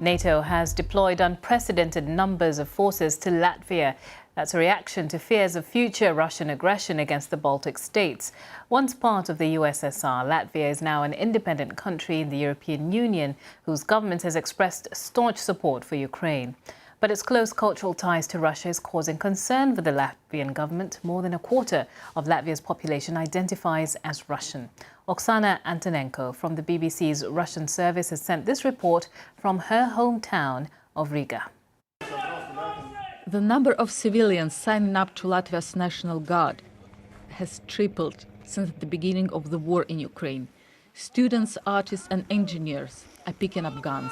NATO has deployed unprecedented numbers of forces to Latvia. That's a reaction to fears of future Russian aggression against the Baltic states. Once part of the USSR, Latvia is now an independent country in the European Union, whose government has expressed staunch support for Ukraine. But its close cultural ties to Russia is causing concern for the Latvian government. More than a quarter of Latvia's population identifies as Russian. Oksana Antonenko from the BBC's Russian service has sent this report from her hometown of Riga. The number of civilians signing up to Latvia's National Guard has tripled since the beginning of the war in Ukraine. Students, artists and engineers are picking up guns.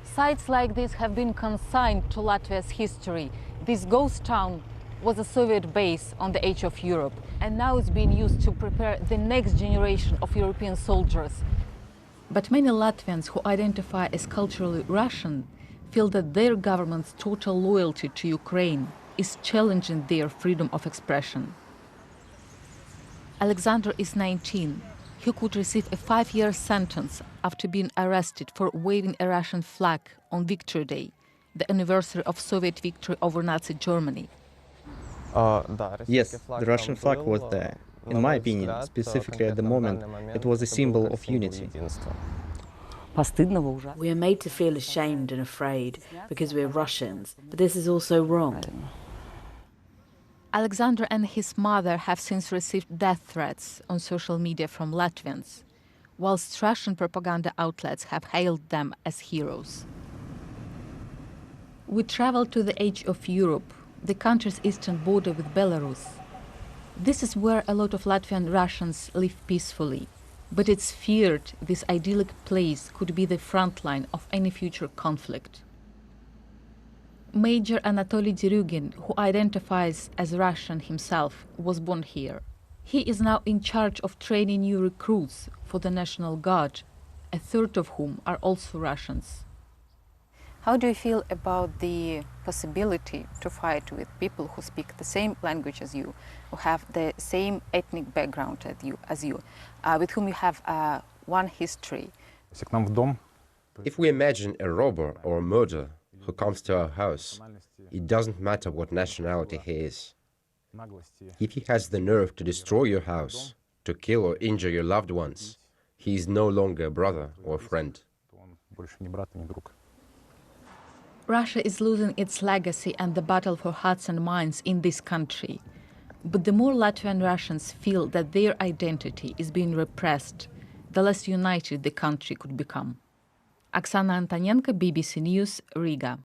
Sites like this have been consigned to Latvia's history. This ghost town was a Soviet base on the edge of Europe, and now it's being used to prepare the next generation of European soldiers. But many Latvians who identify as culturally Russian feel that their government's total loyalty to Ukraine is challenging their freedom of expression. Alexander is 19. He could receive a 5-year sentence after being arrested for waving a Russian flag on Victory Day, the anniversary of Soviet victory over Nazi Germany. Yes, the Russian flag was there. In my opinion, specifically at the moment, it was a symbol of unity. We are made to feel ashamed and afraid because we're Russians, but this is also wrong. Alexander and his mother have since received death threats on social media from Latvians, whilst Russian propaganda outlets have hailed them as heroes. We travel to the edge of Europe, the country's eastern border with Belarus. This is where a lot of Latvian Russians live peacefully, but it's feared this idyllic place could be the front line of any future conflict. Major Anatoly Derugin, who identifies as Russian himself, was born here. He is now in charge of training new recruits for the National Guard, a third of whom are also Russians. How do you feel about the possibility to fight with people who speak the same language as you, who have the same ethnic background as you, with whom you have one history? If we imagine a robber or a murderer who comes to our house, it doesn't matter what nationality he is. If he has the nerve to destroy your house, to kill or injure your loved ones, he is no longer a brother or a friend. Russia is losing its legacy and the battle for hearts and minds in this country. But the more Latvian Russians feel that their identity is being repressed, the less united the country could become. Oksana Antonenko, BBC News, Riga.